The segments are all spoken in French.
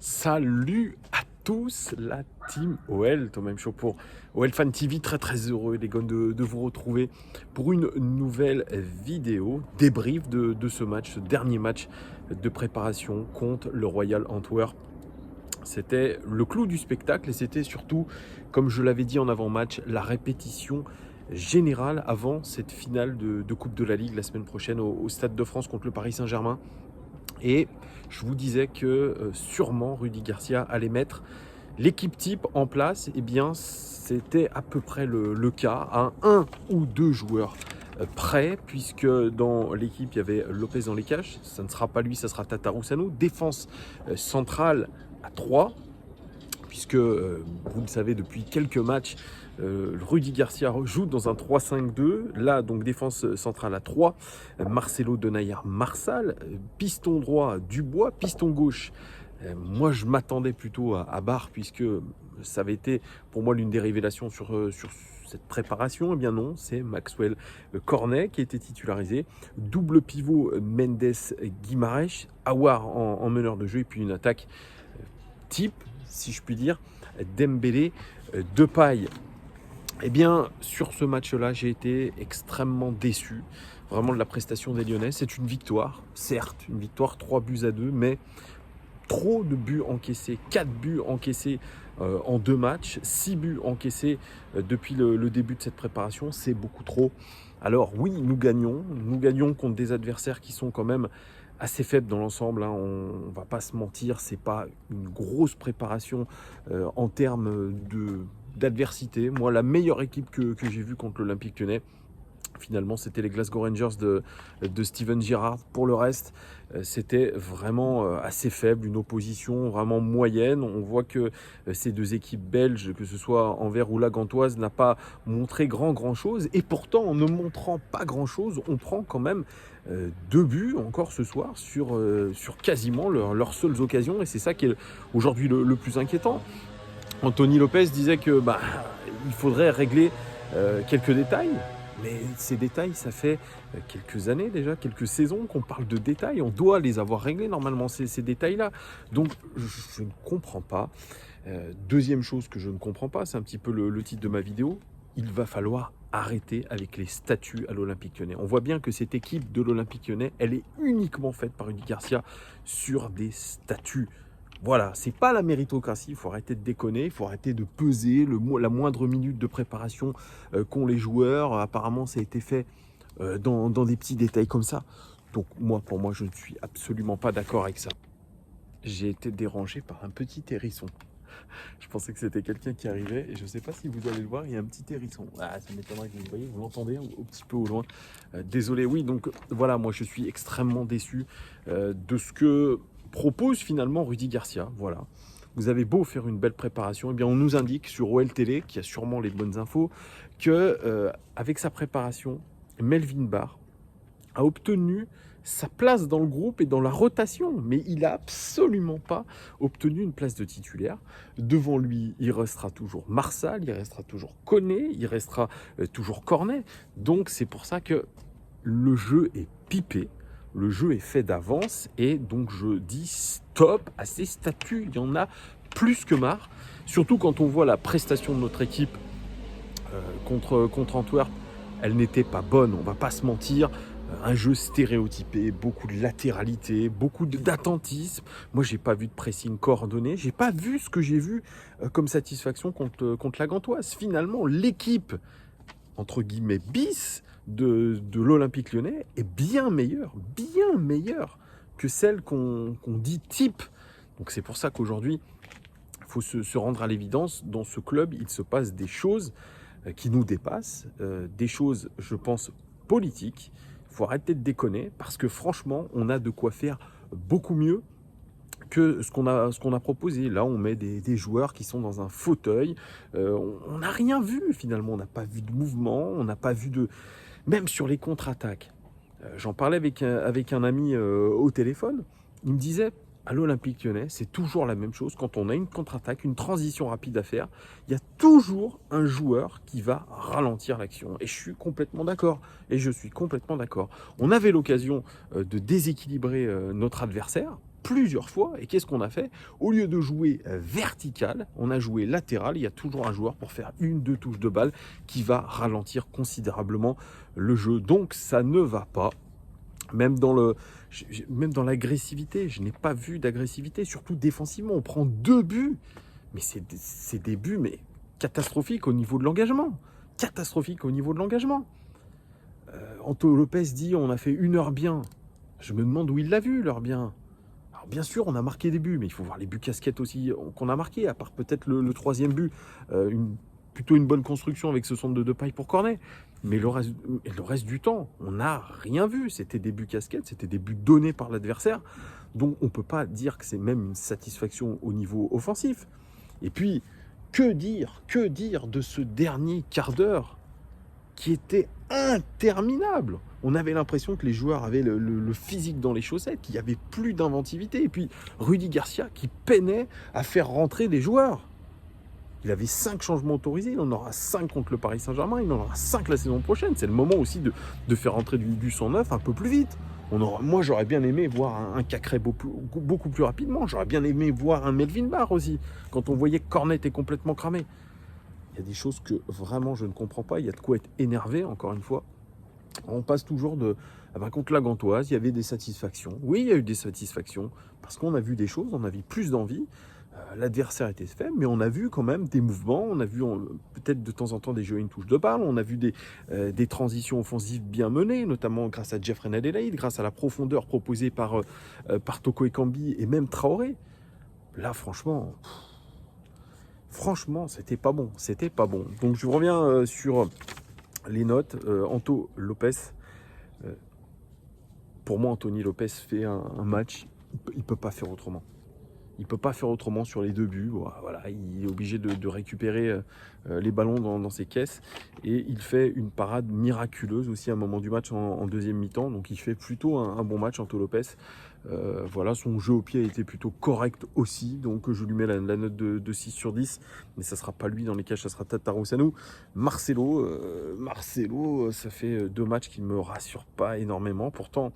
Salut à tous la team OL, Thomas Chaud pour OL Fan TV, très heureux les gars de vous retrouver pour une nouvelle vidéo débrief de ce match, ce dernier match de préparation contre le Royal Antwerp. C'était le clou du spectacle et c'était surtout, comme je l'avais dit en avant-match, la répétition générale avant cette finale de Coupe de la Ligue la semaine prochaine au Stade de France contre le Paris Saint-Germain. Et je vous disais que sûrement Rudy Garcia allait mettre l'équipe type en place. Eh bien, c'était à peu près le cas, à un ou deux joueurs prêts, puisque dans l'équipe, il y avait Lopez dans les cages. Ça ne sera pas lui, ça sera Tatarusanu. Défense centrale à 3, puisque vous le savez, depuis quelques matchs, Rudy Garcia joue dans un 3-5-2. Là, donc défense centrale à 3. Marcelo Denayer Marsal. Piston droit Dubois. Piston gauche, moi je m'attendais plutôt à Barre, puisque ça avait été pour moi l'une des révélations sur cette préparation. Eh bien non, c'est Maxwell Cornet qui a été titularisé. Double pivot Mendes Guimarães. Aouar en meneur de jeu. Et puis une attaque type, si je puis dire, Dembélé, Depay. Eh bien, sur ce match-là, j'ai été extrêmement déçu, vraiment, de la prestation des Lyonnais. C'est une victoire, certes, une victoire 3-2, mais trop de buts encaissés, 4 buts encaissés en 2 matchs, 6 buts encaissés depuis le début de cette préparation, c'est beaucoup trop. Alors oui, nous gagnons contre des adversaires qui sont quand même assez faibles dans l'ensemble, hein. On va pas se mentir, c'est pas une grosse préparation en termes d'adversité. Moi, la meilleure équipe que j'ai vue contre l'Olympique Lyonnais, finalement, c'était les Glasgow Rangers de Steven Gerrard. Pour le reste, c'était vraiment assez faible, une opposition vraiment moyenne. On voit que ces deux équipes belges, que ce soit Anvers ou la Gantoise, n'a pas montré grand-chose. Et pourtant, en ne montrant pas grand-chose, on prend quand même 2 buts encore ce soir sur quasiment leurs seules occasions. Et c'est ça qui est aujourd'hui le plus inquiétant. Anthony Lopez disait que il faudrait régler quelques détails. Mais ces détails, ça fait quelques années déjà, quelques saisons qu'on parle de détails. On doit les avoir réglés normalement, ces détails-là. Donc, je ne comprends pas. Deuxième chose que je ne comprends pas, c'est un petit peu le titre de ma vidéo. Il va falloir arrêter avec les statuts à l'Olympique Lyonnais. On voit bien que cette équipe de l'Olympique Lyonnais, elle est uniquement faite par Rudy Garcia sur des statuts. Voilà, c'est pas la méritocratie, il faut arrêter de déconner, il faut arrêter de peser la moindre minute de préparation qu'ont les joueurs. Apparemment, ça a été fait dans des petits détails comme ça. Donc pour moi, je ne suis absolument pas d'accord avec ça. J'ai été dérangé par un petit hérisson. Je pensais que c'était quelqu'un qui arrivait et je ne sais pas si vous allez le voir, il y a un petit hérisson. Ah, ça m'étonnerait que vous le voyez, vous l'entendez au petit peu au loin. Désolé, oui, donc voilà, moi je suis extrêmement déçu de ce que propose finalement Rudy Garcia. Voilà. Vous avez beau faire une belle préparation, eh bien on nous indique sur OL Télé, qui a sûrement les bonnes infos, que avec sa préparation, Melvin Barr a obtenu sa place dans le groupe et dans la rotation, mais il n'a absolument pas obtenu une place de titulaire. Devant lui, il restera toujours Marsal, il restera toujours Koné, il restera toujours Cornet. Donc c'est pour ça que le jeu est pipé, le jeu est fait d'avance, et donc je dis stop à ces statuts. Il y en a plus que marre, surtout quand on voit la prestation de notre équipe contre Antwerp. Elle n'était pas bonne, on va pas se mentir. Un jeu stéréotypé, beaucoup de latéralité, beaucoup d'attentisme. Moi, j'ai pas vu de pressing coordonné. J'ai pas vu ce que j'ai vu comme satisfaction contre la Gantoise. Finalement, l'équipe, entre guillemets, bis de l'Olympique Lyonnais est bien meilleure que celle qu'on dit type. Donc c'est pour ça qu'aujourd'hui, il faut se rendre à l'évidence. Dans ce club, il se passe des choses qui nous dépassent, des choses, je pense, politiques. Il faut arrêter de déconner, parce que franchement, on a de quoi faire beaucoup mieux que ce qu'on a proposé. Là, on met des joueurs qui sont dans un fauteuil. On n'a rien vu finalement. On n'a pas vu de mouvement. On n'a pas vu de... Même sur les contre-attaques. J'en parlais avec un ami au téléphone. Il me disait, à l'Olympique Lyonnais, c'est toujours la même chose. Quand on a une contre-attaque, une transition rapide à faire, il y a toujours un joueur qui va ralentir l'action. Et je suis complètement d'accord. On avait l'occasion de déséquilibrer notre adversaire. plusieurs fois. Et qu'est-ce qu'on a fait? Au lieu de jouer vertical, on a joué latéral. Il y a toujours un joueur pour faire 1-2 touches de balle qui va ralentir considérablement le jeu. Donc ça ne va pas. Même dans l'agressivité, je n'ai pas vu d'agressivité, surtout défensivement. On prend 2 buts, mais c'est des buts mais catastrophiques au niveau de l'engagement. Catastrophique au niveau de l'engagement. Anto Lopez dit on a fait 1 heure bien. Je me demande où il l'a vu, l'heure bien. Alors bien sûr, on a marqué des buts, mais il faut voir les buts casquettes aussi qu'on a marqués, à part peut-être le troisième but. Plutôt une bonne construction avec ce centre de Depay pour Cornet. Mais le reste du temps, on n'a rien vu. C'était des buts casquettes, c'était des buts donnés par l'adversaire. Donc on ne peut pas dire que c'est même une satisfaction au niveau offensif. Et puis, que dire de ce dernier quart d'heure qui était interminable? On avait l'impression que les joueurs avaient le physique dans les chaussettes, qu'il n'y avait plus d'inventivité. Et puis Rudy Garcia qui peinait à faire rentrer des joueurs. Il avait 5 changements autorisés, il en aura 5 contre le Paris Saint-Germain, il en aura 5 la saison prochaine. C'est le moment aussi de faire rentrer du 109 un peu plus vite. Moi, j'aurais bien aimé voir un Cacré beaucoup plus rapidement. J'aurais bien aimé voir un Melvin Barr aussi, quand on voyait que Cornet était complètement cramé. Il y a des choses que vraiment je ne comprends pas. Il y a de quoi être énervé, encore une fois. On passe toujours contre la Gantoise, il y avait des satisfactions. Oui, il y a eu des satisfactions, parce qu'on a vu des choses, on a vu plus d'envie. L'adversaire était faible, mais on a vu quand même des mouvements, on a vu peut-être de temps en temps des jeux à une touche de balle, on a vu des transitions offensives bien menées, notamment grâce à Jeffrey Adelaide, grâce à la profondeur proposée par Toko Ekambi et même Traoré. Là, franchement, c'était pas bon, Donc je reviens sur les notes. Anto Lopez, pour moi, Anthony Lopez fait un match, il peut pas faire autrement. Il ne peut pas faire autrement sur les 2 buts. Voilà, il est obligé de récupérer les ballons dans ses caisses. Et il fait une parade miraculeuse aussi à un moment du match en deuxième mi-temps. Donc il fait plutôt un bon match, Anto Lopez. Voilà, son jeu au pied a été plutôt correct aussi. Donc je lui mets la note de 6 sur 10. Mais ça ne sera pas lui dans les cages, ça sera Tatarou Sanou. Marcelo, ça fait 2 matchs qui ne me rassurent pas énormément. Pourtant,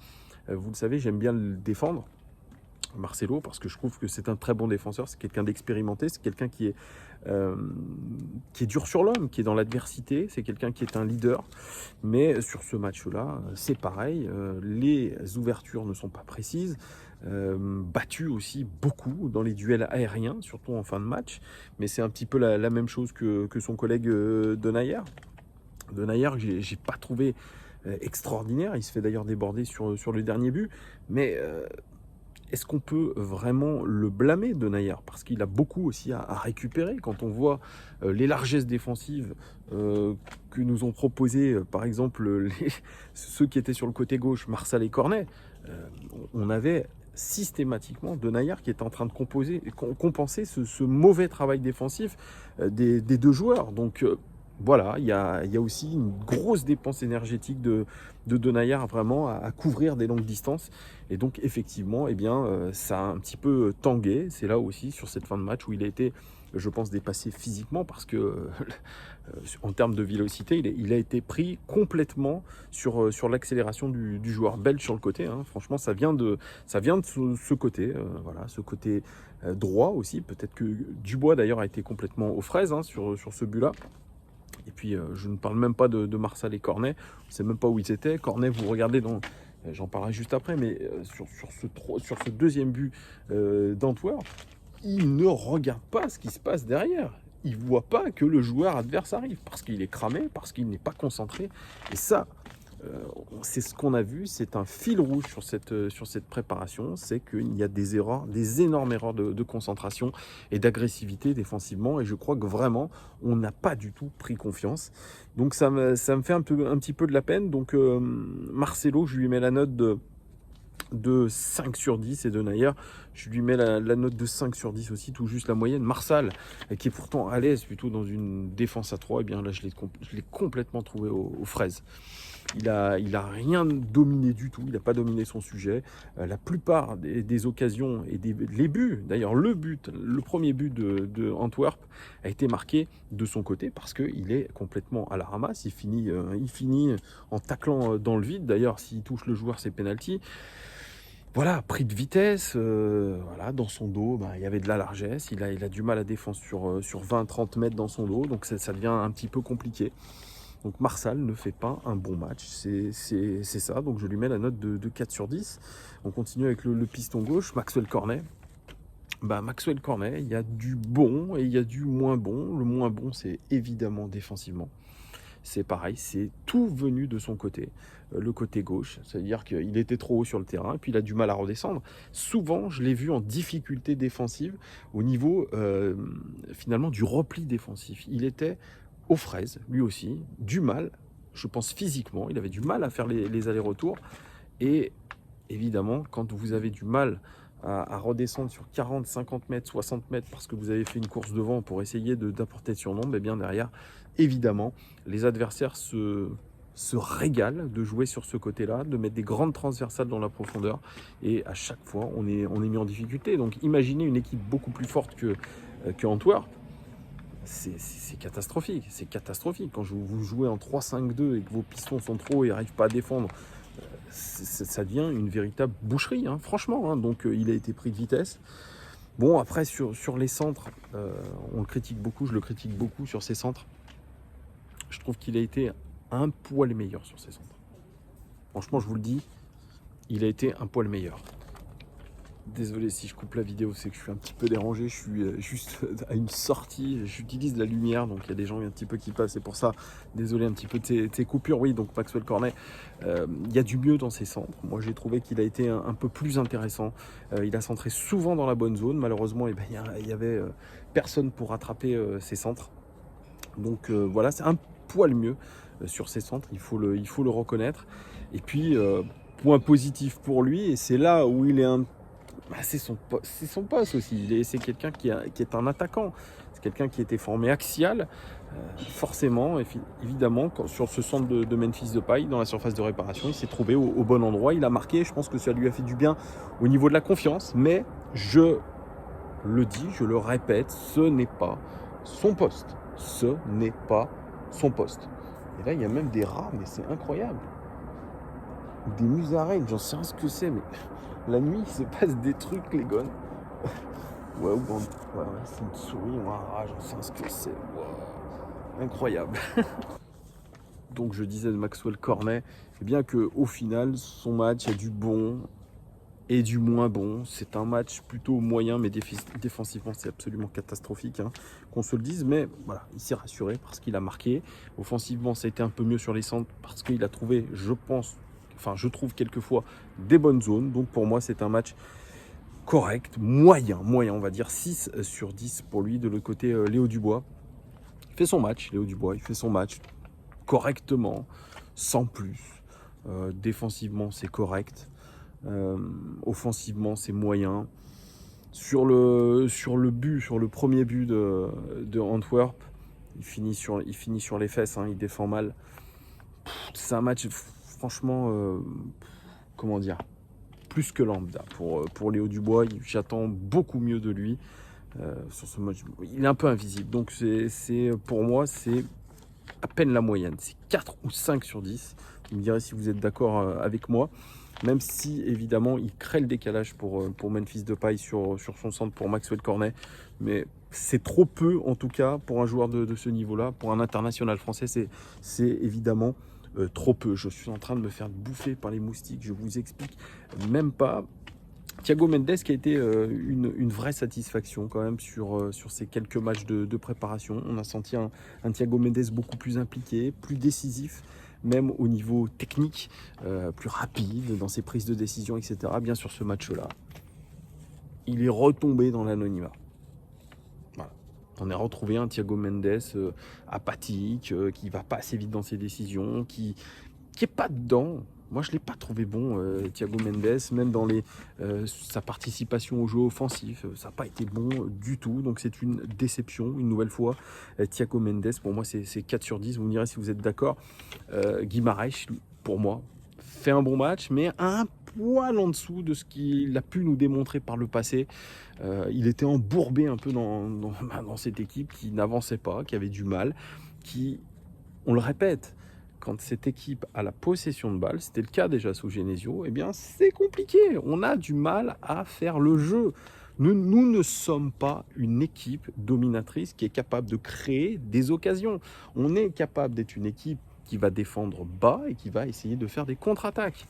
vous le savez, j'aime bien le défendre. Marcelo, parce que je trouve que c'est un très bon défenseur, c'est quelqu'un d'expérimenté, c'est quelqu'un qui est dur sur l'homme, qui est dans l'adversité, c'est quelqu'un qui est un leader. Mais sur ce match-là, c'est pareil, les ouvertures ne sont pas précises, battu aussi beaucoup dans les duels aériens, surtout en fin de match, mais c'est un petit peu la même chose que son collègue Denayer. Denayer, j'ai pas trouvé extraordinaire, il se fait d'ailleurs déborder sur le dernier but, mais est-ce qu'on peut vraiment le blâmer, Denayer? Parce qu'il a beaucoup aussi à récupérer. Quand on voit les largesses défensives que nous ont proposées, par exemple, ceux qui étaient sur le côté gauche, Marsal et Cornet, on avait systématiquement Denayer qui était en train de compenser ce mauvais travail défensif des 2 joueurs. Donc voilà, il y a aussi une grosse dépense énergétique de Denayer vraiment à couvrir des longues distances. Et donc effectivement, ça a un petit peu tangué. C'est là aussi sur cette fin de match où il a été, je pense, dépassé physiquement parce que en termes de vélocité, il a été pris complètement sur l'accélération du joueur belge sur le côté. Franchement, ça vient de ce côté, voilà, ce côté droit aussi. Peut-être que Dubois d'ailleurs a été complètement aux fraises sur ce but-là. Et puis, je ne parle même pas de Marsal et Cornet. On ne sait même pas où ils étaient. Cornet, vous regardez j'en parlerai juste après, mais sur ce deuxième but d'Antwerp, il ne regarde pas ce qui se passe derrière. Il ne voit pas que le joueur adverse arrive, parce qu'il est cramé, parce qu'il n'est pas concentré. Et ça, c'est ce qu'on a vu, c'est un fil rouge sur cette préparation, c'est qu'il y a des erreurs, des énormes erreurs de concentration et d'agressivité défensivement, et je crois que vraiment, on n'a pas du tout pris confiance. Donc ça me fait un petit peu de la peine. Donc Marcelo, je lui mets la note de 5 sur 10, et Denayer, je lui mets la note de 5 sur 10 aussi, tout juste la moyenne. Marsal, qui est pourtant à l'aise plutôt dans une défense à 3, et bien là je l'ai complètement trouvé aux fraises. Il a rien dominé du tout, il n'a pas dominé son sujet. La plupart des occasions et les buts, d'ailleurs le premier but de Antwerp a été marqué de son côté parce qu'il est complètement à la ramasse. Il finit en taclant dans le vide. D'ailleurs, s'il touche le joueur, c'est penalty. Voilà, pris de vitesse, voilà, dans son dos, bah, il y avait de la largesse. Il a du mal à défendre sur 20-30 mètres dans son dos, donc ça devient un petit peu compliqué. Donc Marsal ne fait pas un bon match, c'est ça. Donc je lui mets la note de 4 sur 10. On continue avec le piston gauche, Maxwell Cornet. Bah, Maxwell Cornet, il y a du bon et il y a du moins bon. Le moins bon, c'est évidemment défensivement. C'est pareil, c'est tout venu de son côté, le côté gauche. C'est-à-dire qu'il était trop haut sur le terrain, et puis il a du mal à redescendre. Souvent, je l'ai vu en difficulté défensive au niveau finalement du repli défensif. Il était aux fraises, lui aussi, du mal, je pense physiquement, il avait du mal à faire les allers-retours. Et évidemment, quand vous avez du mal à redescendre sur 40, 50 mètres, 60 mètres, parce que vous avez fait une course devant pour essayer d'apporter de surnombre, et bien derrière, évidemment, les adversaires se régalent de jouer sur ce côté-là, de mettre des grandes transversales dans la profondeur, et à chaque fois, on est mis en difficulté. Donc imaginez une équipe beaucoup plus forte que Antwerp. C'est catastrophique, c'est catastrophique. Quand vous jouez en 3-5-2 et que vos pistons sont trop hauts et n'arrivent pas à défendre, ça devient une véritable boucherie, hein, franchement. Hein. Donc il a été pris de vitesse. Bon, après, sur les centres, on le critique beaucoup, je le critique beaucoup sur ses centres. Je trouve qu'il a été un poil meilleur sur ses centres. Franchement, je vous le dis, il a été un poil meilleur. Désolé si je coupe la vidéo, c'est que je suis un petit peu dérangé, je suis juste à une sortie, j'utilise la lumière, donc il y a des gens un petit peu qui passent, c'est pour ça, désolé un petit peu de ces coupures. Oui, donc Maxwell Cornet, il y a du mieux dans ses centres. Moi j'ai trouvé qu'il a été un peu plus intéressant, il a centré souvent dans la bonne zone, malheureusement il y avait personne pour rattraper ses centres. Donc voilà, c'est un poil mieux sur ses centres, il faut le reconnaître. Et puis point positif pour lui, et c'est là où il est c'est son poste aussi. C'est quelqu'un qui est un attaquant. C'est quelqu'un qui était formé axial. Forcément, évidemment, sur ce centre de Memphis Depay, dans la surface de réparation, il s'est trouvé au bon endroit. Il a marqué. Je pense que ça lui a fait du bien au niveau de la confiance. Mais je le dis, je le répète, ce n'est pas son poste. Ce n'est pas son poste. Et là, il y a même des rats, mais c'est incroyable. Des musaraignes, j'en sais rien ce que c'est, mais la nuit, il se passe des trucs, les gars. Ouais, c'est une souris ou un rat, j'en sais rien ce que c'est. Wow. Incroyable. Donc je disais de Maxwell Cornet, eh bien qu'au final, son match, il y a du bon et du moins bon. C'est un match plutôt moyen, mais défensivement, c'est absolument catastrophique, hein, qu'on se le dise. Mais voilà, il s'est rassuré parce qu'il a marqué. Offensivement, ça a été un peu mieux sur les centres parce qu'il a trouvé, je trouve quelquefois des bonnes zones. Donc pour moi, c'est un match correct, moyen, on va dire 6 sur 10 pour lui. De l'autre côté, Léo Dubois, il fait son match, il fait son match correctement, sans plus. Défensivement, c'est correct. Offensivement, c'est moyen. Sur le premier but de Antwerp, il finit sur les fesses, hein, il défend mal. C'est un match, franchement, comment dire, plus que lambda pour Léo Dubois. J'attends beaucoup mieux de lui sur ce match. Il est un peu invisible, donc pour moi, c'est à peine la moyenne. C'est 4 ou 5 sur 10. Vous me direz si vous êtes d'accord avec moi. Même si, évidemment, il crée le décalage pour Memphis Depay sur son centre pour Maxwell Cornet. Mais c'est trop peu, en tout cas, pour un joueur de ce niveau-là. Pour un international français, c'est évidemment trop peu. Je suis en train de me faire bouffer par les moustiques. Je vous explique même pas. Thiago Mendes qui a été une vraie satisfaction quand même sur ces quelques matchs de préparation. On a senti un Thiago Mendes beaucoup plus impliqué, plus décisif, même au niveau technique, plus rapide dans ses prises de décision, etc. Bien sur ce match-là, il est retombé dans l'anonymat. Voilà. On a retrouvé un Thiago Mendes apathique, qui va pas assez vite dans ses décisions, qui est pas dedans. Moi, je ne l'ai pas trouvé bon, Thiago Mendes, même dans sa participation au jeu offensif. Ça n'a pas été bon du tout. Donc, c'est une déception, une nouvelle fois. Thiago Mendes, pour moi, c'est 4 sur 10. Vous me direz si vous êtes d'accord. Guimarães, pour moi, fait un bon match, mais un poil en dessous de ce qu'il a pu nous démontrer par le passé. Il était embourbé un peu dans cette équipe qui n'avançait pas, qui avait du mal, on le répète, quand cette équipe a la possession de balle, c'était le cas déjà sous Genesio, eh bien c'est compliqué. On a du mal à faire le jeu. Nous ne sommes pas une équipe dominatrice qui est capable de créer des occasions. On est capable d'être une équipe qui va défendre bas et qui va essayer de faire des contre-attaques.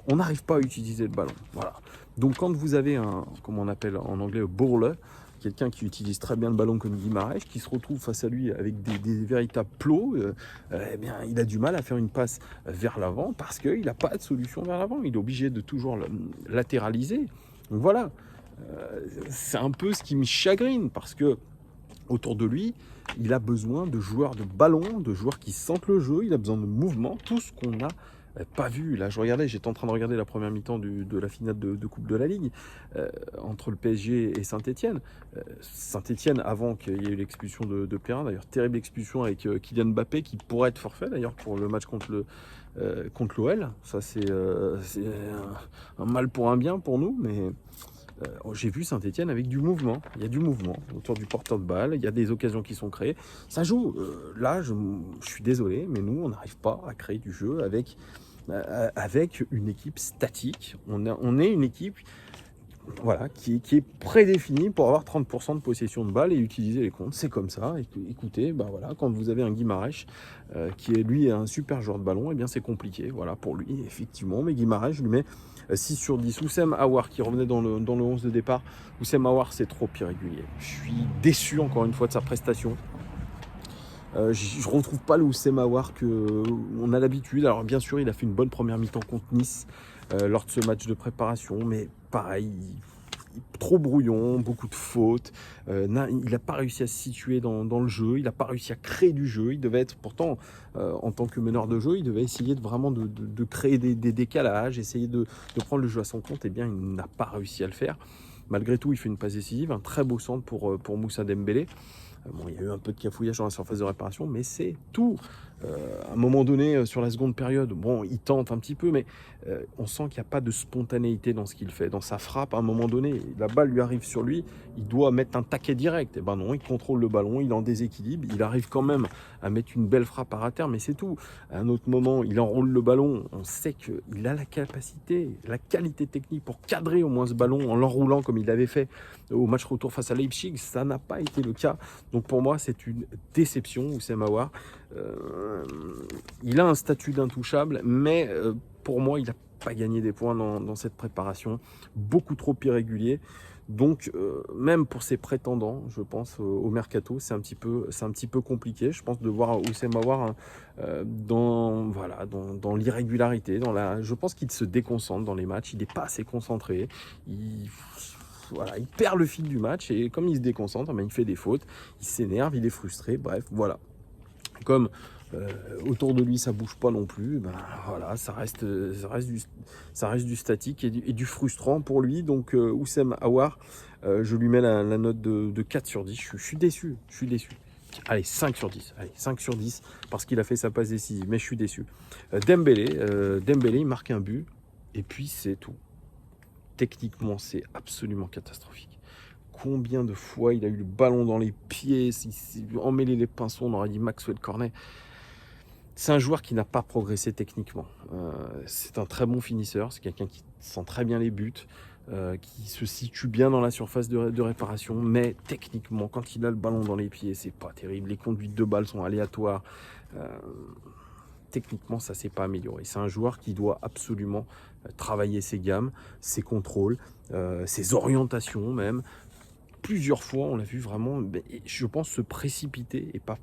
On n'arrive pas à utiliser le ballon. Voilà. Donc quand vous avez un, comme on appelle en anglais, bowler, quelqu'un qui utilise très bien le ballon comme Guimarães, qui se retrouve face à lui avec des véritables plots, eh bien, il a du mal à faire une passe vers l'avant parce qu'il n'a pas de solution vers l'avant. Il est obligé de toujours latéraliser. Donc voilà, c'est un peu ce qui me chagrine parce que autour de lui, il a besoin de joueurs de ballon, de joueurs qui sentent le jeu, il a besoin de mouvement, tout ce qu'on n'a pas vu. Là, j'étais en train de regarder la première mi-temps de la finale de Coupe de la Ligue entre le PSG et Saint-Etienne. Saint-Etienne, avant qu'il y ait eu l'expulsion de Perrin, d'ailleurs, terrible expulsion avec Kylian Mbappé qui pourrait être forfait d'ailleurs pour le match contre l'OL. Ça, c'est un mal pour un bien pour nous, mais j'ai vu Saint-Etienne avec du mouvement. Il y a du mouvement autour du porteur de balle. Il y a des occasions qui sont créées. Ça joue. Là, je suis désolé, mais nous, on n'arrive pas à créer du jeu avec une équipe statique. On est une équipe voilà, qui est prédéfinie pour avoir 30% de possession de balle et utiliser les comptes. C'est comme ça. Écoutez, bah voilà, quand vous avez un Guimarães qui est lui un super joueur de ballon, eh bien c'est compliqué. Voilà, pour lui, effectivement. Mais Guimarães, je lui mets 6 sur 10. Oussem Aouar qui revenait dans le 11 de départ. Oussem Aouar, c'est trop irrégulier. Je suis déçu encore une fois de sa prestation. Je ne retrouve pas le Oussem Aouar qu'on a l'habitude. Alors bien sûr, il a fait une bonne première mi-temps contre Nice lors de ce match de préparation, mais pareil, trop brouillon, beaucoup de fautes. Il n'a pas réussi à se situer dans le jeu, il n'a pas réussi à créer du jeu. Il devait être, pourtant, en tant que meneur de jeu, il devait essayer vraiment de créer des décalages, essayer de prendre le jeu à son compte. Eh bien, il n'a pas réussi à le faire. Malgré tout, il fait une passe décisive, un très beau centre pour Moussa Dembélé. Bon, il y a eu un peu de cafouillage dans la surface de réparation, mais c'est tout. À un moment donné, sur la seconde période, bon, il tente un petit peu, mais on sent qu'il n'y a pas de spontanéité dans ce qu'il fait. Dans sa frappe, à un moment donné, la balle lui arrive sur lui, il doit mettre un taquet direct. Et ben non, il contrôle le ballon, il est en déséquilibre, il arrive quand même à mettre une belle frappe à terre, mais c'est tout. À un autre moment, il enroule le ballon, on sait qu'il a la capacité, la qualité technique pour cadrer au moins ce ballon en l'enroulant comme il l'avait fait au match retour face à Leipzig. Ça n'a pas été le cas. Donc pour moi, c'est une déception, Oussem Aouar. Il a un statut d'intouchable, mais pour moi, il n'a pas gagné des points dans cette préparation. Beaucoup trop irrégulier. Donc, même pour ses prétendants, je pense, au mercato, c'est un petit peu compliqué. Je pense de voir Oussem Aouar dans l'irrégularité. Je pense qu'il se déconcentre dans les matchs. Il n'est pas assez concentré. Il perd le fil du match et comme il se déconcentre, il fait des fautes, il s'énerve, il est frustré, bref, voilà. Comme autour de lui ça bouge pas non plus, voilà, ça reste du statique et du frustrant pour lui. Donc Oussem Aouar, je lui mets la note de 4 sur 10. Je suis déçu. Allez, 5 sur 10. Allez, 5 sur 10 parce qu'il a fait sa passe décisive, mais je suis déçu. Dembélé, il marque un but et puis c'est tout. Techniquement, c'est absolument catastrophique. Combien de fois il a eu le ballon dans les pieds, s'il emmêlait les pinceaux, on aurait dit Maxwell Cornet. C'est un joueur qui n'a pas progressé techniquement. C'est un très bon finisseur, c'est quelqu'un qui sent très bien les buts, qui se situe bien dans la surface de réparation, mais techniquement, quand il a le ballon dans les pieds, c'est pas terrible. Les conduites de balles sont aléatoires. Techniquement, ça s'est pas amélioré. C'est un joueur qui doit absolument travailler ses gammes, ses contrôles, ses orientations même. Plusieurs fois, on l'a vu vraiment, je pense, se précipiter et pas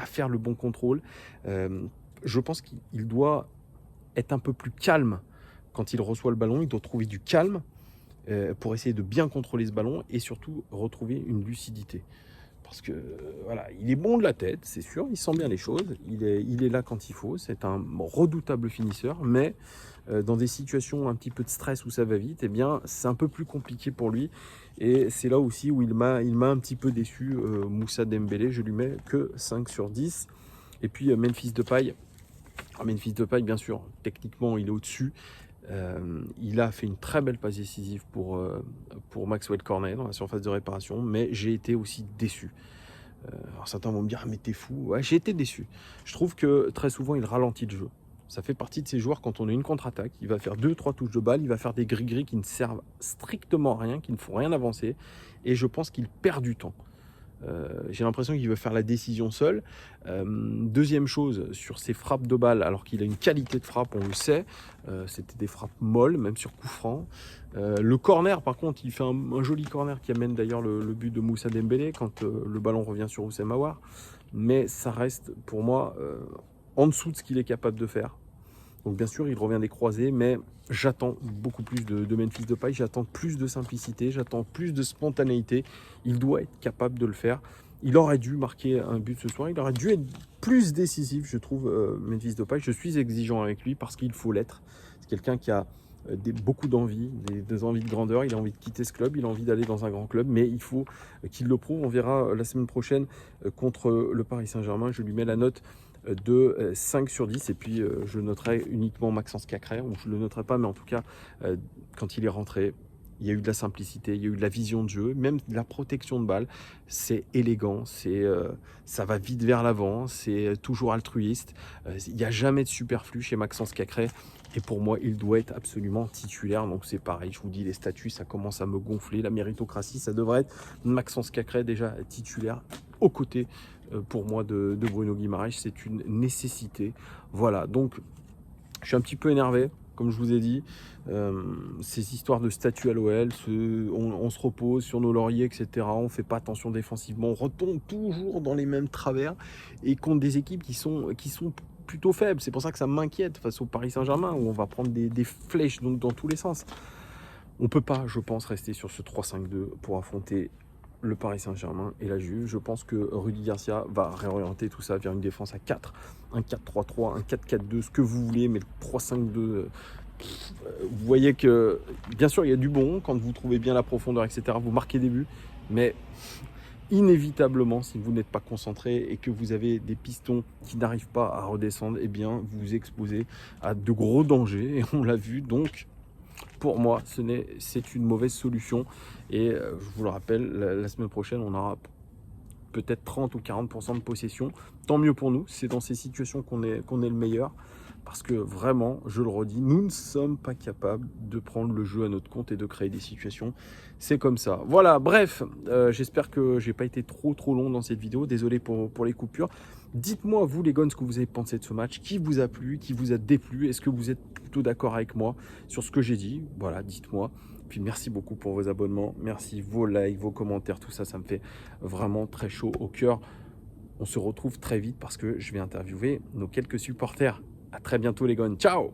faire le bon contrôle. Je pense qu'il doit être un peu plus calme quand il reçoit le ballon. Il doit trouver du calme pour essayer de bien contrôler ce ballon et surtout retrouver une lucidité. Parce que voilà, il est bon de la tête, c'est sûr, il sent bien les choses, il est là quand il faut, c'est un redoutable finisseur, mais dans des situations un petit peu de stress où ça va vite, eh bien c'est un peu plus compliqué pour lui. Et c'est là aussi où il m'a un petit peu déçu, Moussa Dembélé, je lui mets que 5 sur 10. Et puis Memphis Depay, bien sûr, techniquement il est au-dessus. Il a fait une très belle passe décisive pour Maxwell Cornet dans la surface de réparation, mais j'ai été aussi déçu. Alors certains vont me dire: «Ah mais t'es fou». Ouais, j'ai été déçu. Je trouve que très souvent, il ralentit le jeu. Ça fait partie de ces joueurs, quand on a une contre-attaque, il va faire deux trois touches de balle, il va faire des gris-gris qui ne servent strictement à rien, qui ne font rien avancer et je pense qu'il perd du temps. J'ai l'impression qu'il veut faire la décision seul. 2e chose, sur ses frappes de balle, alors qu'il a une qualité de frappe, on le sait, c'était des frappes molles, même sur coup franc. Le corner, par contre, il fait un joli corner qui amène d'ailleurs le but de Moussa Dembélé quand le ballon revient sur Houssem Aouar. Mais ça reste, pour moi, en dessous de ce qu'il est capable de faire. Donc bien sûr, il revient des croisés, mais j'attends beaucoup plus de Memphis Depay, j'attends plus de simplicité, j'attends plus de spontanéité. Il doit être capable de le faire. Il aurait dû marquer un but ce soir, il aurait dû être plus décisif, je trouve, Memphis Depay. Je suis exigeant avec lui parce qu'il faut l'être. C'est quelqu'un qui a beaucoup d'envie, des envies de grandeur, il a envie de quitter ce club, il a envie d'aller dans un grand club, mais il faut qu'il le prouve. On verra la semaine prochaine contre le Paris Saint-Germain, je lui mets la note de 5 sur 10 et puis je noterai uniquement Maxence Cacré, ou je ne le noterai pas, mais en tout cas quand il est rentré, il y a eu de la simplicité, il y a eu de la vision de jeu, même de la protection de balle, c'est élégant, ça va vite vers l'avant, c'est toujours altruiste, il n'y a jamais de superflu chez Maxence Cacré et pour moi il doit être absolument titulaire. Donc c'est pareil, je vous dis, les statuts ça commence à me gonfler, la méritocratie ça devrait être Maxence Cacré déjà titulaire aux côtés pour moi de Bruno Guimaraes, c'est une nécessité. Voilà, donc je suis un petit peu énervé, comme je vous ai dit. Ces histoires de statut à l'OL, on se repose sur nos lauriers, etc. On ne fait pas attention défensivement, on retombe toujours dans les mêmes travers et contre des équipes qui sont plutôt faibles. C'est pour ça que ça m'inquiète face au Paris Saint-Germain, où on va prendre des flèches donc, dans tous les sens. On ne peut pas, je pense, rester sur ce 3-5-2 pour affronter le Paris Saint-Germain et la Juve. Je pense que Rudy Garcia va réorienter tout ça vers une défense à 4, un 4-3-3, un 4-4-2, ce que vous voulez, mais le 3-5-2, vous voyez que, bien sûr, il y a du bon, quand vous trouvez bien la profondeur, etc., vous marquez des buts, mais inévitablement, si vous n'êtes pas concentré et que vous avez des pistons qui n'arrivent pas à redescendre, eh bien, vous vous exposez à de gros dangers, et on l'a vu, donc pour moi, c'est une mauvaise solution. Et je vous le rappelle, la semaine prochaine, on aura peut-être 30 ou 40% de possession. Tant mieux pour nous, c'est dans ces situations qu'on est le meilleur. Parce que vraiment, je le redis, nous ne sommes pas capables de prendre le jeu à notre compte et de créer des situations. C'est comme ça. Voilà, bref, j'espère que j'ai pas été trop long dans cette vidéo. Désolé pour les coupures. Dites-moi, vous les gons, ce que vous avez pensé de ce match. Qui vous a plu, qui vous a déplu? Est-ce que vous êtes plutôt d'accord avec moi sur ce que j'ai dit? Voilà, dites-moi. Puis merci beaucoup pour vos abonnements. Merci, vos likes, vos commentaires, tout ça, ça me fait vraiment très chaud au cœur. On se retrouve très vite parce que je vais interviewer nos quelques supporters. À très bientôt les gars. Ciao!